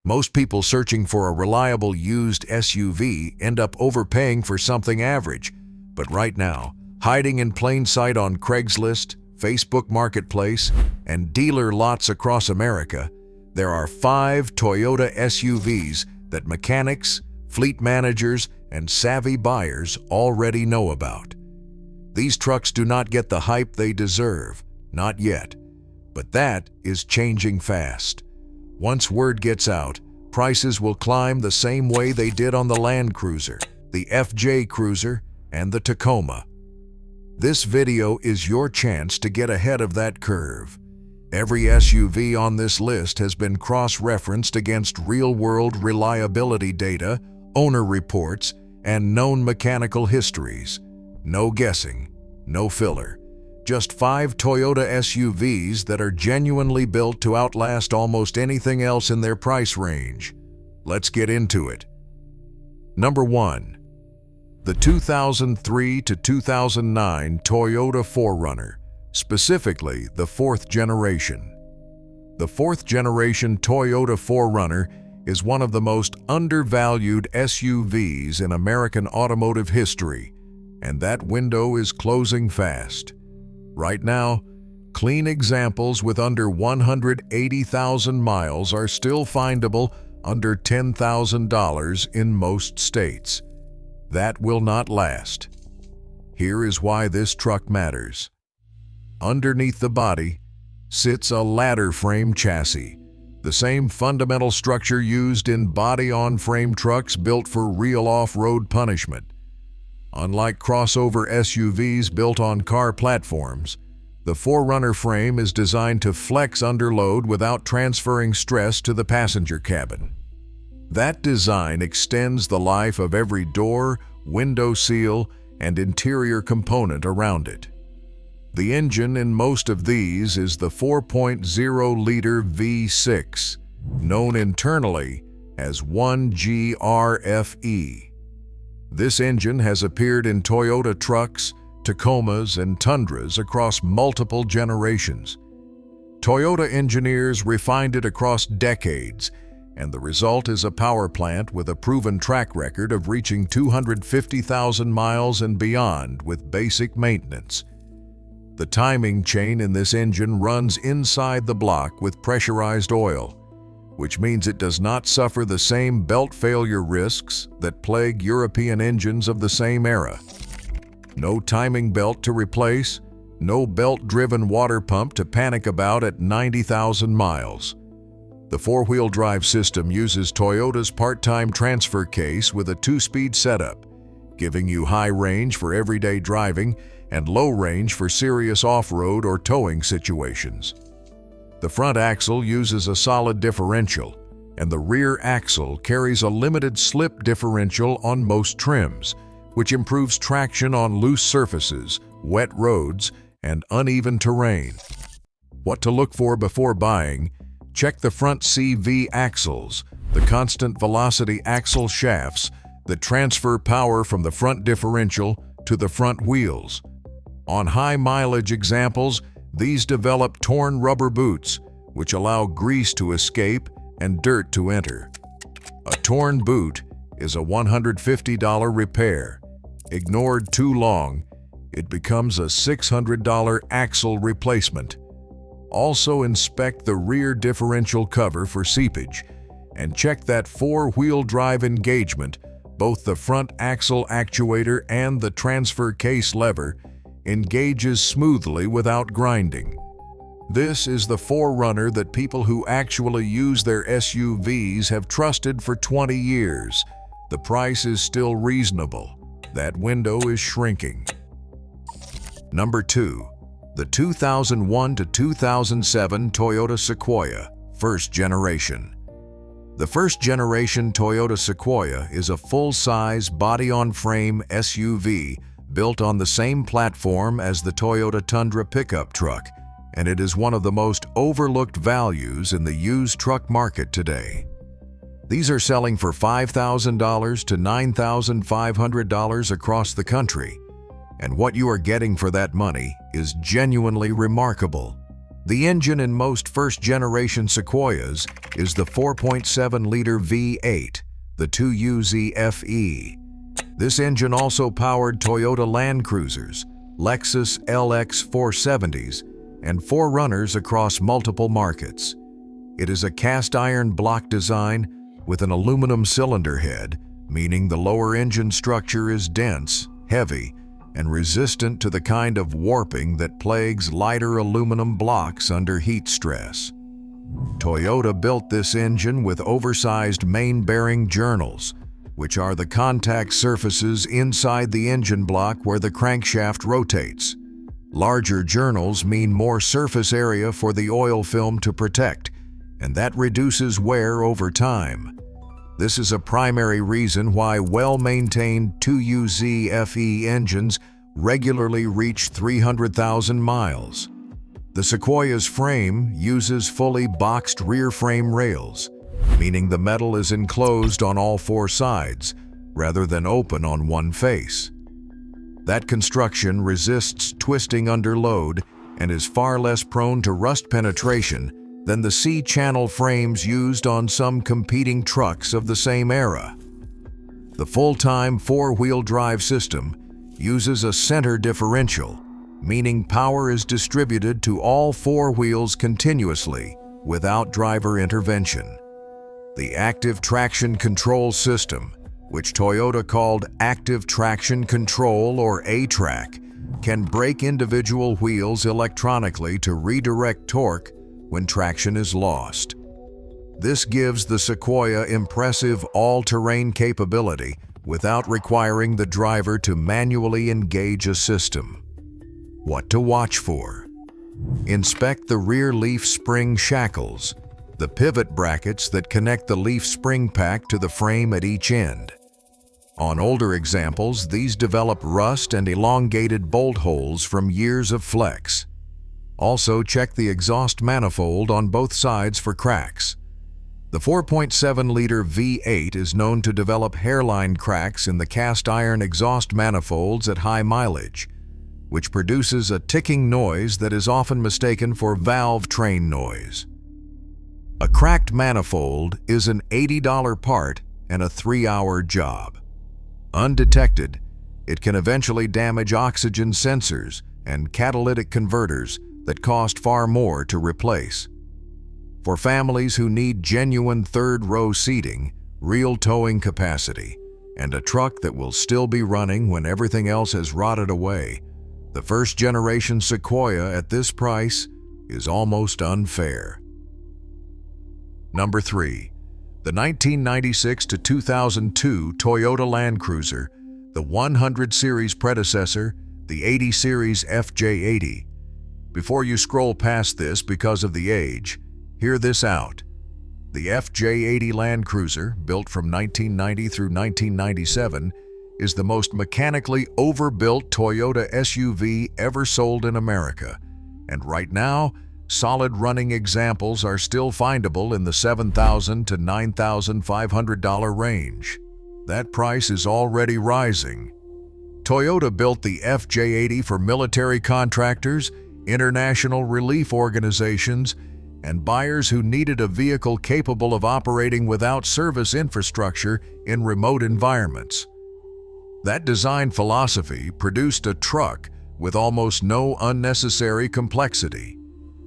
Most people searching for a reliable used SUV end up overpaying for something average. But right now, hiding in plain sight on Craigslist, Facebook Marketplace, and dealer lots across America, there are 5 Toyota SUVs that mechanics, fleet managers, and savvy buyers already know about. These trucks do not get the hype they deserve, not yet, but that is changing fast. Once word gets out, prices will climb the same way they did on the Land Cruiser, the FJ Cruiser, and the Tacoma. This video is your chance to get ahead of that curve. Every SUV on this list has been cross-referenced against real-world reliability data, owner reports, and known mechanical histories. No guessing, no filler. Just 5 Toyota SUVs that are genuinely built to outlast almost anything else in their price range. Let's get into it. Number 1. The 2003 to 2009 Toyota 4Runner, specifically the 4th generation. The 4th generation Toyota 4Runner is one of the most undervalued SUVs in American automotive history, and that window is closing fast. Right now, clean examples with under 180,000 miles are still findable under $10,000 in most states. That will not last. Here is why this truck matters. Underneath the body sits a ladder frame chassis, the same fundamental structure used in body-on-frame trucks built for real off-road punishment. Unlike crossover SUVs built on car platforms, the 4Runner frame is designed to flex under load without transferring stress to the passenger cabin. That design extends the life of every door, window seal, and interior component around it. The engine in most of these is the 4.0-liter V6, known internally as 1GRFE. This engine has appeared in Toyota trucks, Tacomas, and Tundras across multiple generations. Toyota engineers refined it across decades, and the result is a power plant with a proven track record of reaching 250,000 miles and beyond with basic maintenance. The timing chain in this engine runs inside the block with pressurized oil, which means it does not suffer the same belt failure risks that plague European engines of the same era. No timing belt to replace, no belt-driven water pump to panic about at 90,000 miles. The 4-wheel drive system uses Toyota's part-time transfer case with a 2-speed setup, giving you high range for everyday driving and low range for serious off-road or towing situations. The front axle uses a solid differential, and the rear axle carries a limited slip differential on most trims, which improves traction on loose surfaces, wet roads, and uneven terrain. What to look for before buying? Check the front CV axles, the constant velocity axle shafts that transfer power from the front differential to the front wheels. On high mileage examples, these develop torn rubber boots, which allow grease to escape and dirt to enter. A torn boot is a $150 repair. Ignored too long, it becomes a $600 axle replacement. Also inspect the rear differential cover for seepage, and check that 4-wheel drive engagement, both the front axle actuator and the transfer case lever, engages smoothly without grinding. This is the 4Runner that people who actually use their SUVs have trusted for 20 years. The price is still reasonable. That window is shrinking. Number 2. The 2001 to 2007 Toyota Sequoia, 1st generation. The 1st generation Toyota Sequoia is a full-size body-on-frame SUV built on the same platform as the Toyota Tundra pickup truck, and it is one of the most overlooked values in the used truck market today. These are selling for $5,000 to $9,500 across the country, and what you are getting for that money is genuinely remarkable. The engine in most first-generation Sequoias is the 4.7-liter V8, the 2UZ-FE. This engine also powered Toyota Land Cruisers, Lexus LX 470s, and 4Runners across multiple markets. It is a cast-iron block design with an aluminum cylinder head, meaning the lower engine structure is dense, heavy, and resistant to the kind of warping that plagues lighter aluminum blocks under heat stress. Toyota built this engine with oversized main bearing journals, which are the contact surfaces inside the engine block where the crankshaft rotates. Larger journals mean more surface area for the oil film to protect, and that reduces wear over time. This is a primary reason why well-maintained 2UZ-FE engines regularly reach 300,000 miles. The Sequoia's frame uses fully boxed rear frame rails, meaning the metal is enclosed on all four sides, rather than open on one face. That construction resists twisting under load and is far less prone to rust penetration than the C-channel frames used on some competing trucks of the same era. The full-time four-wheel drive system uses a center differential, meaning power is distributed to all four wheels continuously without driver intervention. The Active Traction Control System, which Toyota called Active Traction Control or A-Track, can brake individual wheels electronically to redirect torque when traction is lost. This gives the Sequoia impressive all-terrain capability without requiring the driver to manually engage a system. What to watch for? Inspect the rear leaf spring shackles, the pivot brackets that connect the leaf spring pack to the frame at each end. On older examples, these develop rust and elongated bolt holes from years of flex. Also, check the exhaust manifold on both sides for cracks. The 4.7-liter V8 is known to develop hairline cracks in the cast-iron exhaust manifolds at high mileage, which produces a ticking noise that is often mistaken for valve train noise. A cracked manifold is an $80 part and a 3-hour job. Undetected, it can eventually damage oxygen sensors and catalytic converters that cost far more to replace. For families who need genuine third-row seating, real towing capacity, and a truck that will still be running when everything else has rotted away, the first-generation Sequoia at this price is almost unfair. Number 3. The 1996 to 2002 Toyota Land Cruiser, the 100 series predecessor, the 80 series FJ80. Before you scroll past this because of the age, hear this out. The FJ80 Land Cruiser, built from 1990 through 1997, is the most mechanically overbuilt Toyota SUV ever sold in America, and right now, solid running examples are still findable in the $7,000 to $9,500 range. That price is already rising. Toyota built the FJ80 for military contractors, international relief organizations, and buyers who needed a vehicle capable of operating without service infrastructure in remote environments. That design philosophy produced a truck with almost no unnecessary complexity.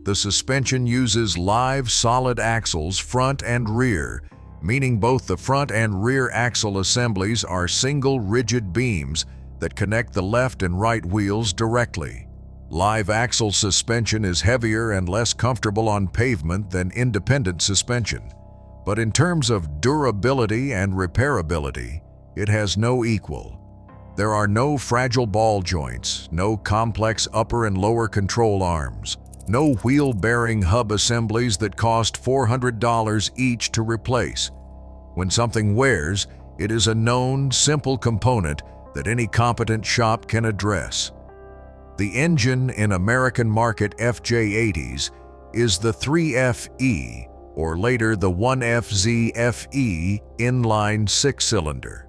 The suspension uses live solid axles front and rear, meaning both the front and rear axle assemblies are single rigid beams that connect the left and right wheels directly. Live axle suspension is heavier and less comfortable on pavement than independent suspension, but in terms of durability and repairability, it has no equal. There are no fragile ball joints, no complex upper and lower control arms, no wheel-bearing hub assemblies that cost $400 each to replace. When something wears, it is a known, simple component that any competent shop can address. The engine in American market FJ80s is the 3FE, or later the 1FZ-FE inline six-cylinder.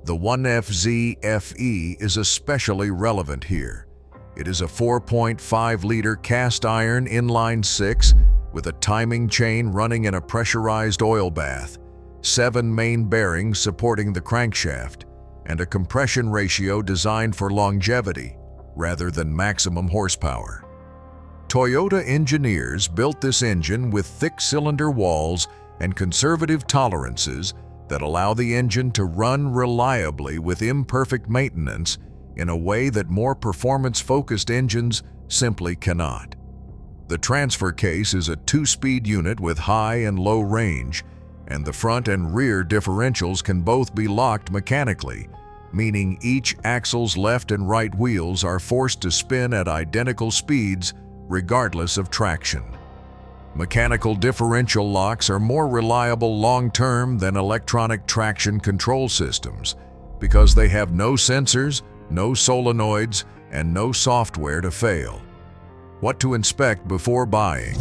The 1FZ-FE is especially relevant here. It is a 4.5-liter cast iron inline 6 with a timing chain running in a pressurized oil bath, 7 main bearings supporting the crankshaft, and a compression ratio designed for longevity rather than maximum horsepower. Toyota engineers built this engine with thick cylinder walls and conservative tolerances that allow the engine to run reliably with imperfect maintenance in a way that more performance-focused engines simply cannot. The transfer case is a 2-speed unit with high and low range, and the front and rear differentials can both be locked mechanically, meaning each axle's left and right wheels are forced to spin at identical speeds regardless of traction. Mechanical differential locks are more reliable long-term than electronic traction control systems because they have no sensors, no solenoids, and no software to fail. What to inspect before buying?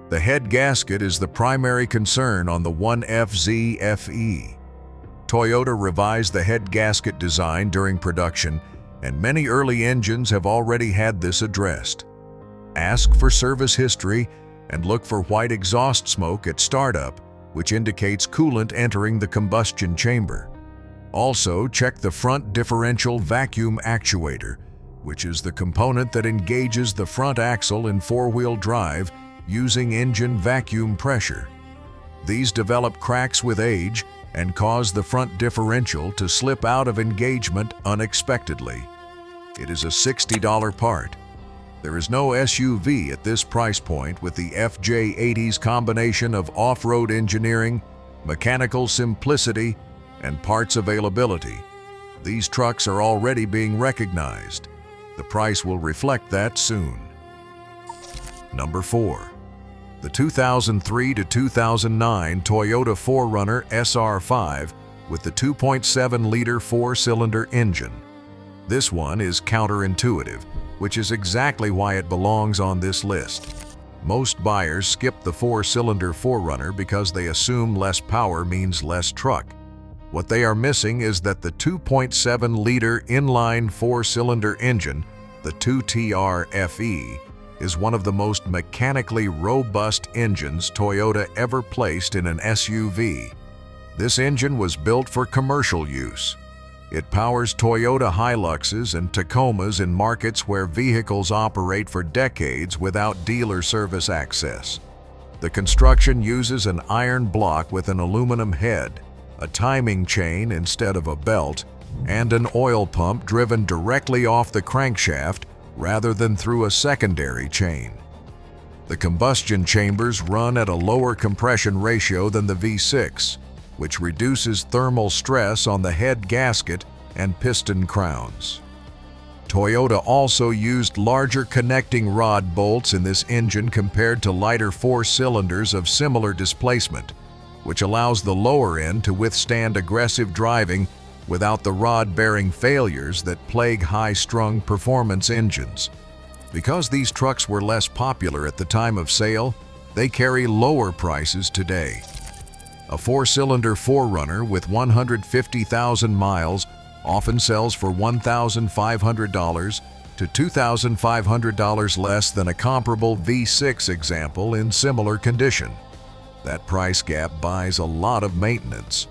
The head gasket is the primary concern on the 1FZ FE. Toyota revised the head gasket design during production, and many early engines have already had this addressed. Ask for service history and look for white exhaust smoke at startup, which indicates coolant entering the combustion chamber. Also, check the front differential vacuum actuator, which is the component that engages the front axle in four-wheel drive using engine vacuum pressure. These develop cracks with age and cause the front differential to slip out of engagement unexpectedly. It is a $60 part. There is no SUV at this price point with the FJ80's combination of off-road engineering, mechanical simplicity, and parts availability. These trucks are already being recognized. The price will reflect that soon. Number 4. The 2003 to 2009 Toyota 4Runner SR5 with the 2.7-liter 4-cylinder engine. This one is counterintuitive, which is exactly why it belongs on this list. Most buyers skip the 4-cylinder 4Runner because they assume less power means less truck. What they are missing is that the 2.7-liter inline 4-cylinder engine, the 2TR FE, is one of the most mechanically robust engines Toyota ever placed in an SUV. This engine was built for commercial use. It powers Toyota Hiluxes and Tacomas in markets where vehicles operate for decades without dealer service access. The construction uses an iron block with an aluminum head, a timing chain instead of a belt, and an oil pump driven directly off the crankshaft rather than through a secondary chain. The combustion chambers run at a lower compression ratio than the V6, which reduces thermal stress on the head gasket and piston crowns. Toyota also used larger connecting rod bolts in this engine compared to lighter 4 cylinders of similar displacement, which allows the lower end to withstand aggressive driving without the rod-bearing failures that plague high-strung performance engines. Because these trucks were less popular at the time of sale, they carry lower prices today. A 4-cylinder 4Runner with 150,000 miles often sells for $1,500 to $2,500 less than a comparable V6 example in similar condition. That price gap buys a lot of maintenance.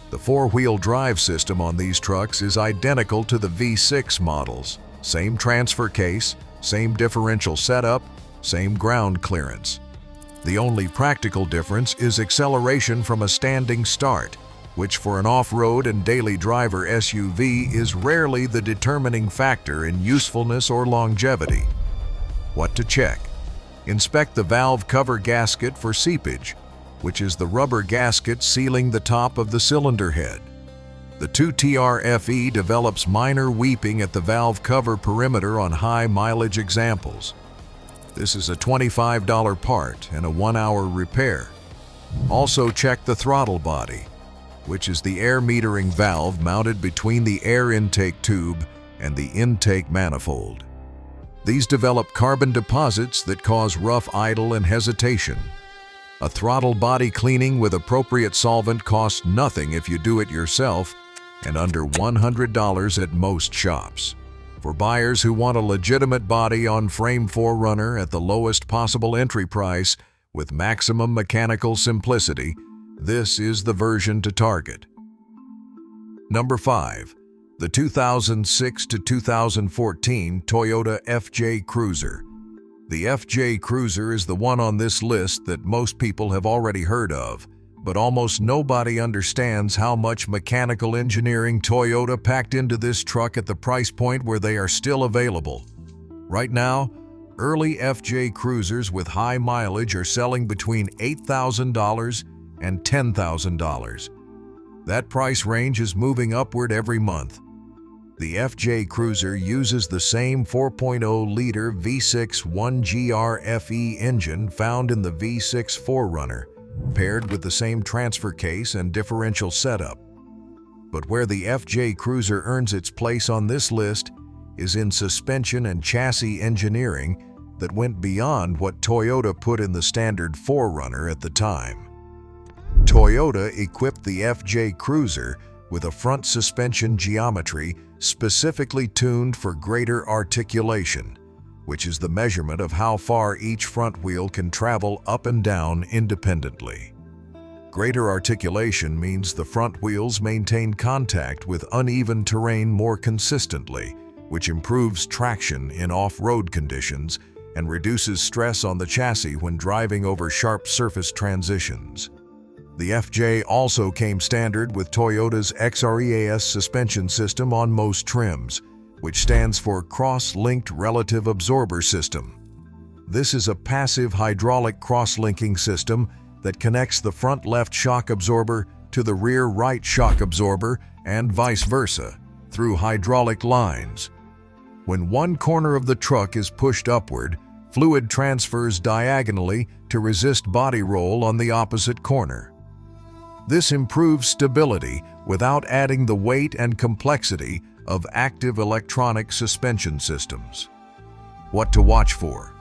The 4-wheel drive system on these trucks is identical to the V6 models. Same transfer case, same differential setup, same ground clearance. The only practical difference is acceleration from a standing start, which for an off-road and daily driver SUV is rarely the determining factor in usefulness or longevity. What to check? Inspect the valve cover gasket for seepage, which is the rubber gasket sealing the top of the cylinder head. The 2TR FE develops minor weeping at the valve cover perimeter on high-mileage examples. This is a $25 part and a 1-hour repair. Also check the throttle body, which is the air metering valve mounted between the air intake tube and the intake manifold. These develop carbon deposits that cause rough idle and hesitation. A throttle body cleaning with appropriate solvent costs nothing if you do it yourself and under $100 at most shops. For buyers who want a legitimate body-on-frame 4Runner at the lowest possible entry price with maximum mechanical simplicity, this is the version to target. Number 5. The 2006 to 2014 Toyota FJ Cruiser. The FJ Cruiser is the one on this list that most people have already heard of, but almost nobody understands how much mechanical engineering Toyota packed into this truck at the price point where they are still available. Right now, early FJ Cruisers with high mileage are selling between $8,000 and $10,000. That price range is moving upward every month. The FJ Cruiser uses the same 4.0-liter V6 1GR FE engine found in the V6 4Runner, paired with the same transfer case and differential setup. But where the FJ Cruiser earns its place on this list is in suspension and chassis engineering that went beyond what Toyota put in the standard 4Runner at the time. Toyota equipped the FJ Cruiser with a front suspension geometry specifically tuned for greater articulation, which is the measurement of how far each front wheel can travel up and down independently. Greater articulation means the front wheels maintain contact with uneven terrain more consistently, which improves traction in off-road conditions and reduces stress on the chassis when driving over sharp surface transitions. The FJ also came standard with Toyota's XREAS suspension system on most trims, which stands for Cross-Linked Relative Absorber System. This is a passive hydraulic cross-linking system that connects the front left shock absorber to the rear right shock absorber and vice versa through hydraulic lines. When one corner of the truck is pushed upward, fluid transfers diagonally to resist body roll on the opposite corner. This improves stability without adding the weight and complexity of active electronic suspension systems. What to watch for?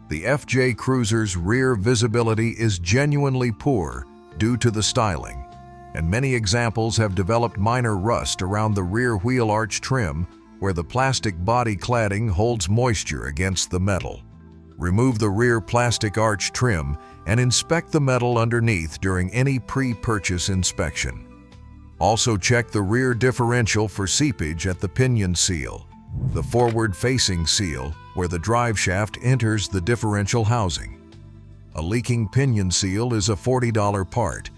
The FJ Cruiser's rear visibility is genuinely poor due to the styling, and many examples have developed minor rust around the rear wheel arch trim where the plastic body cladding holds moisture against the metal. Remove the rear plastic arch trim and inspect the metal underneath during any pre-purchase inspection. Also check the rear differential for seepage at the pinion seal, the forward-facing seal where the drive shaft enters the differential housing. A leaking pinion seal is a $40 part,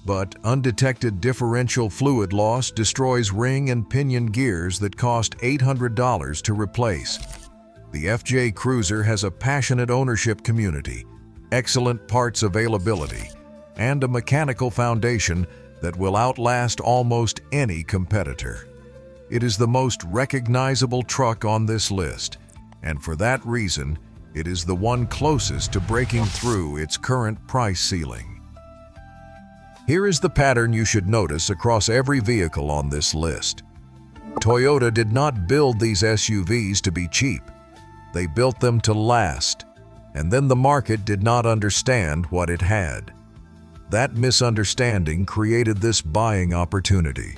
but undetected differential fluid loss destroys ring and pinion gears that cost $800 to replace. The FJ Cruiser has a passionate ownership community, excellent parts availability, and a mechanical foundation that will outlast almost any competitor. It is the most recognizable truck on this list, and for that reason, it is the one closest to breaking through its current price ceiling. Here is the pattern you should notice across every vehicle on this list. Toyota did not build these SUVs to be cheap. They built them to last, and then the market did not understand what it had. That misunderstanding created this buying opportunity.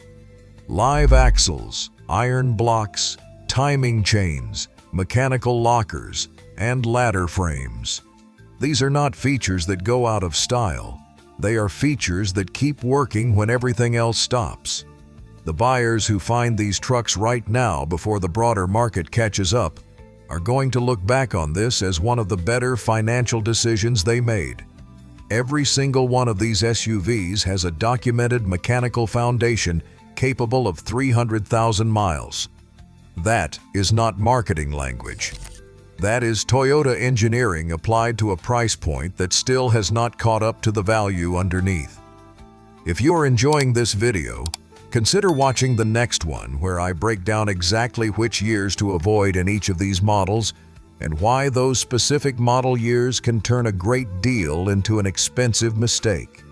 Live axles, iron blocks, timing chains, mechanical lockers, and ladder frames. These are not features that go out of style. They are features that keep working when everything else stops. The buyers who find these trucks right now before the broader market catches up are going to look back on this as one of the better financial decisions they made. Every single one of these SUVs has a documented mechanical foundation capable of 300,000 miles. That is not marketing language. That is Toyota engineering applied to a price point that still has not caught up to the value underneath. If you are enjoying this video, consider watching the next one where I break down exactly which years to avoid in each of these models and why those specific model years can turn a great deal into an expensive mistake.